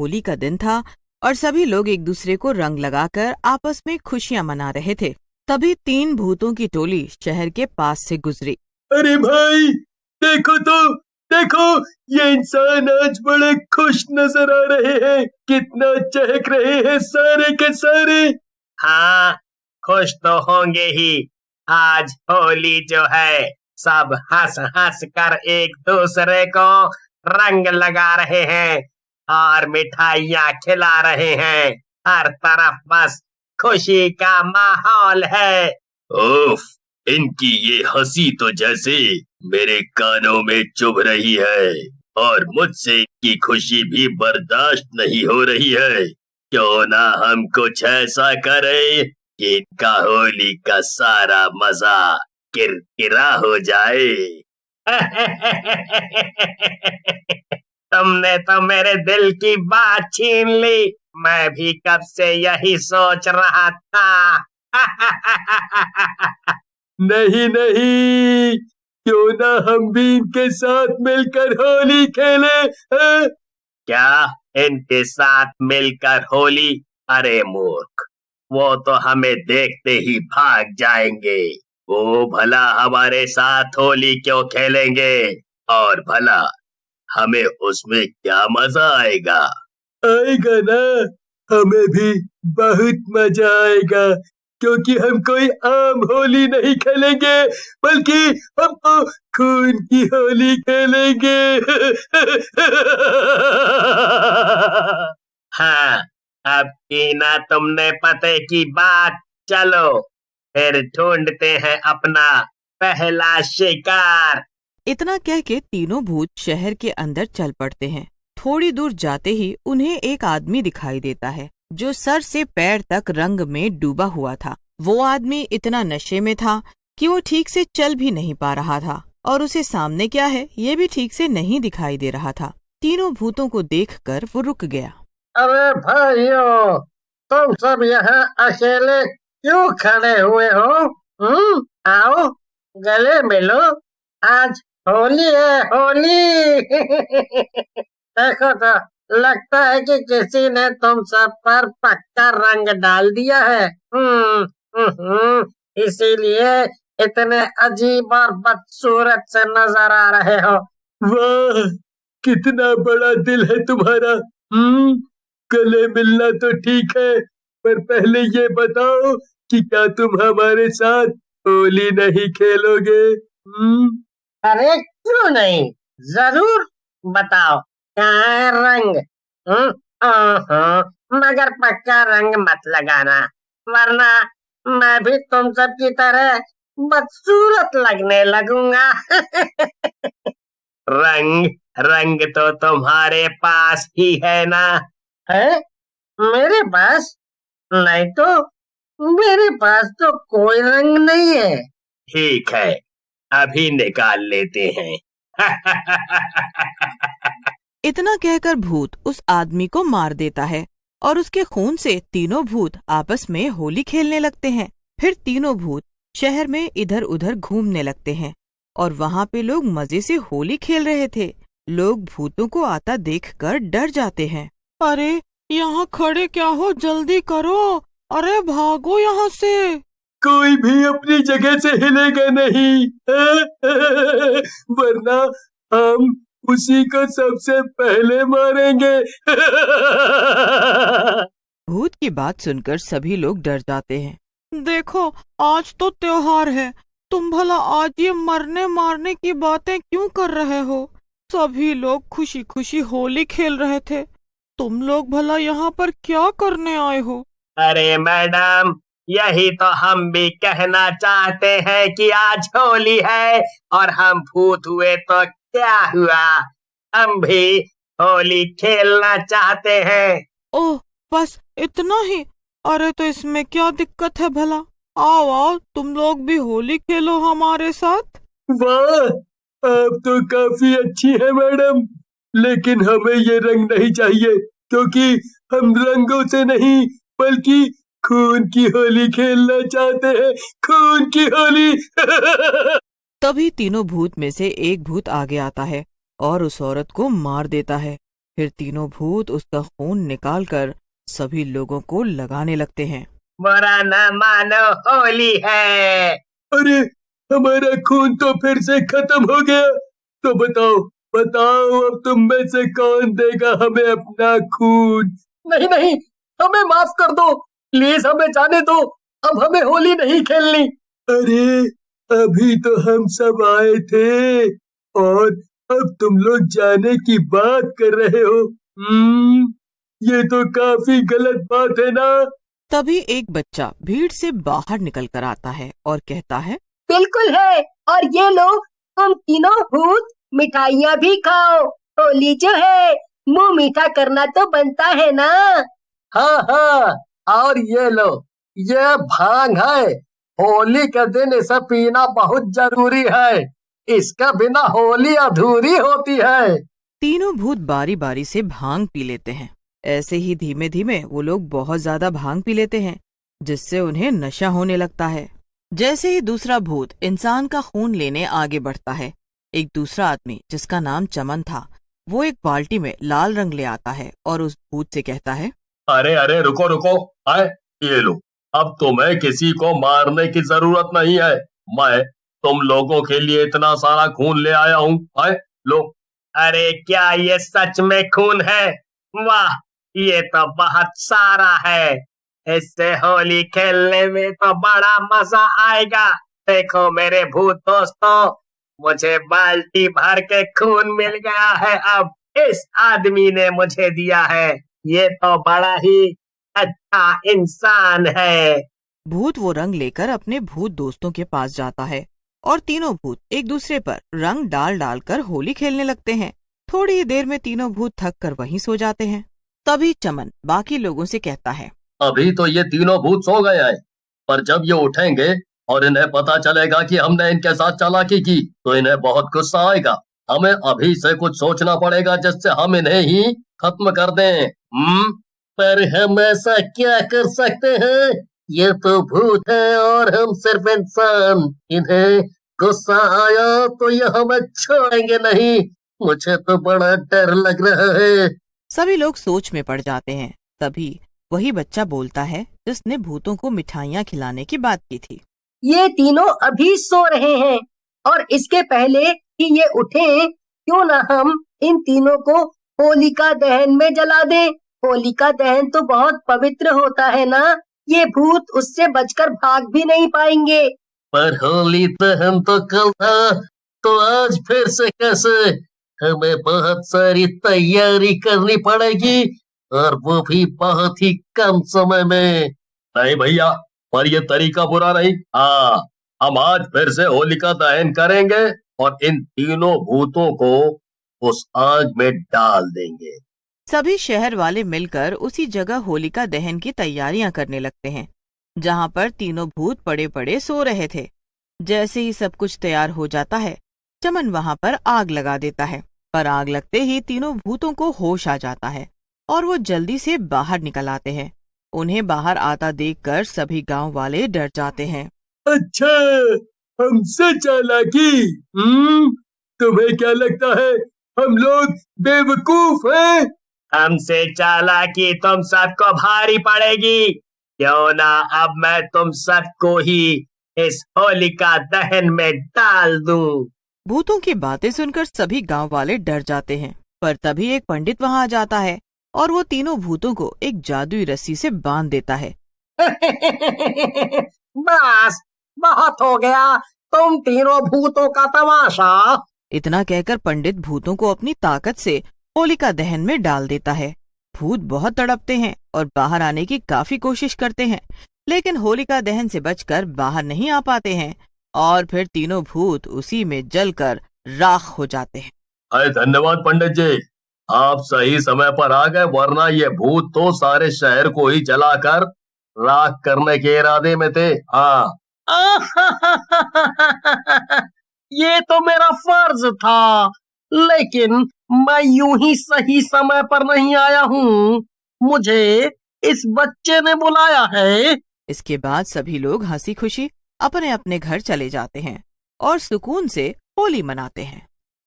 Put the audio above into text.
होली का दिन था और सभी लोग एक दूसरे को रंग लगाकर आपस में खुशियां मना रहे थे। तभी 3 भूतों की टोली शहर के पास से गुजरी। अरे भाई, देखो तो, देखो, ये इंसान आज बड़े खुश नजर आ रहे हैं। कितना चहक रहे हैं सारे के सारे। हाँ, खुश तो होंगे ही। आज होली जो है, सब हंस हंस कर एक दूसरे को रंग लगा रहे हैं और मिठाइयाँ खिला रहे हैं। हर तरफ बस खुशी का माहौल है। ओफ, इनकी ये हंसी तो जैसे मेरे कानों में चुभ रही है और मुझसे इनकी खुशी भी बर्दाश्त नहीं हो रही है। क्यों ना हम कुछ ऐसा करें कि इनका होली का सारा मजा किरकिरा हो जाए। तुमने तो मेरे दिल की बात छीन ली। मैं भी कब से यही सोच रहा था। नहीं नहीं, क्यों ना हम भी इनके साथ मिलकर होली खेले हैं? क्या इनके साथ मिलकर होली? अरे मूर्ख, वो तो हमें देखते ही भाग जाएंगे। वो भला हमारे साथ होली क्यों खेलेंगे? और भला हमें उसमें क्या मजा आएगा? आएगा ना, हमें भी बहुत मजा आएगा, क्योंकि हम कोई आम होली नहीं खेलेंगे, बल्कि हम तो खून की होली खेलेंगे। हाँ, अब की ना तुमने पते की बात। चलो फिर ढूंढते हैं अपना पहला शिकार। इतना कह के तीनों भूत शहर के अंदर चल पड़ते हैं। थोड़ी दूर जाते ही उन्हें एक आदमी दिखाई देता है जो सर से पैर तक रंग में डूबा हुआ था। वो आदमी इतना नशे में था कि वो ठीक से चल भी नहीं पा रहा था और उसे सामने क्या है ये भी ठीक से नहीं दिखाई दे रहा था। तीनों भूतों को देखकर वो रुक गया। अरे भाइयों, तुम सब यहाँ अकेले क्यों खड़े हुए हो? आओ गले मिलो, आज होली है, होली। देखो तो, लगता है कि किसी ने तुम सब पर पक्का रंग डाल दिया है। इसीलिए इतने अजीब और बदसूरत से नजर आ रहे हो। वाह, कितना बड़ा दिल है तुम्हारा। गले मिलना तो ठीक है, पर पहले ये बताओ कि क्या तुम हमारे साथ होली नहीं खेलोगे? अरे क्यों नहीं, जरूर बताओ कहाँ है रंग। मगर पक्का रंग मत लगाना, वरना मैं भी तुम सब की तरह बदसूरत लगने लगूंगा। रंग रंग तो तुम्हारे पास ही है ना? है मेरे पास? नहीं तो, मेरे पास तो कोई रंग नहीं है। ठीक है, अभी निकाल लेते हैं। इतना कहकर भूत उस आदमी को मार देता है और उसके खून से तीनों भूत आपस में होली खेलने लगते हैं। फिर तीनों भूत शहर में इधर उधर घूमने लगते हैं और वहाँ पे लोग मजे से होली खेल रहे थे। लोग भूतों को आता देखकर डर जाते हैं। अरे यहाँ खड़े क्या हो, जल्दी करो, अरे भागो यहाँ से। कोई भी अपनी जगह से हिलेगा नहीं, वरना हम उसी को सबसे पहले मारेंगे। भूत की बात सुनकर सभी लोग डर जाते हैं। देखो, आज तो त्योहार है, तुम भला आज ये मरने मारने की बातें क्यों कर रहे हो? सभी लोग खुशी खुशी होली खेल रहे थे, तुम लोग भला यहाँ पर क्या करने आए हो? अरे मैडम, यही तो हम भी कहना चाहते हैं कि आज होली है और हम भूत हुए तो क्या हुआ, हम भी होली खेलना चाहते हैं। ओह, बस इतना ही? अरे तो इसमें क्या दिक्कत है भला? आओ आओ, तुम लोग भी होली खेलो हमारे साथ। वाह, आप तो काफी अच्छी है मैडम, लेकिन हमें ये रंग नहीं चाहिए, क्योंकि हम रंगों से नहीं बल्कि खून की होली खेलना चाहते हैं, खून की होली। तभी तीनों भूत में से एक भूत आगे आता है और उस औरत को मार देता है। फिर तीनों भूत उसका खून निकालकर सभी लोगों को लगाने लगते हैं। बुरा न मानो, होली है। अरे हमारा खून तो फिर से खत्म हो गया। तो बताओ बताओ, अब तुम में से कौन देगा हमें अपना खून? नहीं नहीं, हमें माफ कर दो, प्लीज हमें जाने दो, अब हमें होली नहीं खेलनी। अरे अभी तो हम सब आए थे और अब तुम लोग जाने की बात कर रहे हो। ये तो काफी गलत बात है ना। तभी एक बच्चा भीड़ से बाहर निकल कर आता है और कहता है, बिल्कुल है, और ये लो, तुम तीनों भूत मिठाइयाँ भी खाओ। होली जो है, मुंह मीठा करना तो बनता है ना। हाँ हाँ, और ये लो, ये भांग है। होली के दिन इसे पीना बहुत जरूरी है, इसका बिना होली अधूरी होती है। तीनों भूत बारी बारी से भांग पी लेते हैं। ऐसे ही धीमे धीमे वो लोग बहुत ज्यादा भांग पी लेते हैं, जिससे उन्हें नशा होने लगता है। जैसे ही दूसरा भूत इंसान का खून लेने आगे बढ़ता है, एक दूसरा आदमी जिसका नाम चमन था, वो एक बाल्टी में लाल रंग ले आता है और उस भूत से कहता है, अरे अरे रुको रुको, आए ये लो, अब तुम्हें किसी को मारने की जरूरत नहीं है। मैं तुम लोगों के लिए इतना सारा खून ले आया हूँ। आए लो। अरे क्या ये सच में खून है? वाह, ये तो बहुत सारा है। इससे होली खेलने में तो बड़ा मजा आएगा। देखो मेरे भूत दोस्तों, मुझे बाल्टी भर के खून मिल गया है। अब इस आदमी ने मुझे दिया है, ये तो बड़ा ही अच्छा इंसान है। भूत वो रंग लेकर अपने भूत दोस्तों के पास जाता है और तीनों भूत एक दूसरे पर रंग डाल डाल कर होली खेलने लगते हैं। थोड़ी ही देर में तीनों भूत थक कर वहीं सो जाते हैं। तभी चमन बाकी लोगों से कहता है, अभी तो ये तीनों भूत सो गए हैं, पर जब ये उठेंगे और इन्हें पता चलेगा कि हमने इनके साथ चालाकी की, तो इन्हें बहुत गुस्सा आएगा। हमें अभी से कुछ सोचना पड़ेगा जिससे हम इन्हें ही खत्म कर दें। पर हम ऐसा क्या कर सकते हैं? ये तो भूत है और हम सिर्फ इंसान। इन्हें गुस्सा आया तो ये हमें छोड़ेंगे नहीं। मुझे तो बड़ा डर लग रहा है। सभी लोग सोच में पड़ जाते हैं। तभी वही बच्चा बोलता है जिसने भूतों को मिठाइयाँ खिलाने की बात की थी। ये तीनों अभी सो रहे हैं, और इसके पहले कि ये उठें, क्यों ना हम इन तीनों को होलिका दहन में जला दें। होलिका दहन तो बहुत पवित्र होता है ना, ये भूत उससे बचकर भाग भी नहीं पाएंगे। पर होली दहन तो कल था, तो आज फिर से कैसे? हमें बहुत सारी तैयारी करनी पड़ेगी, और वो भी बहुत ही कम समय में। नहीं भैया, पर ये तरीका बुरा नहीं। हाँ, हम आज फिर से होलिका दहन करेंगे और इन तीनों भूतों को उस आग में डाल देंगे। सभी शहर वाले मिलकर उसी जगह होलिका दहन की तैयारियां करने लगते हैं, जहां पर तीनों भूत पड़े पड़े सो रहे थे। जैसे ही सब कुछ तैयार हो जाता है, चमन वहां पर आग लगा देता है। पर आग लगते ही तीनों भूतों को होश आ जाता है और वो जल्दी से बाहर निकल आते हैं। उन्हें बाहर आता देखकर सभी गांव वाले डर जाते हैं। अच्छा, हमसे चालाकी? तुम्हें क्या लगता है हम लोग बेवकूफ हैं? हमसे चालाकी तुम सबको भारी पड़ेगी। क्यों ना अब मैं तुम सबको ही इस होलिका दहन में डाल दूं। भूतों की बातें सुनकर सभी गांव वाले डर जाते हैं। पर तभी एक पंडित वहां आ जाता है और वो तीनों भूतों को एक जादुई रस्सी से बांध देता है। बस बहुत हो गया तुम तीनों भूतों का तमाशा। इतना कहकर पंडित भूतों को अपनी ताकत से होलिका दहन में डाल देता है। भूत बहुत तड़पते हैं और बाहर आने की काफी कोशिश करते हैं, लेकिन होलिका दहन से बचकर बाहर नहीं आ पाते हैं और फिर तीनों भूत उसी में जलकर राख हो जाते हैं। अरे धन्यवाद पंडित जी, आप सही समय पर आ गए, वरना ये भूत तो सारे शहर को ही जलाकर राख करने के इरादे में थे। हाँ, ये तो मेरा फर्ज था, लेकिन मैं यूं ही सही समय पर नहीं आया हूँ। मुझे इस बच्चे ने बुलाया है। इसके बाद सभी लोग हंसी खुशी अपने अपने घर चले जाते हैं और सुकून से होली मनाते हैं।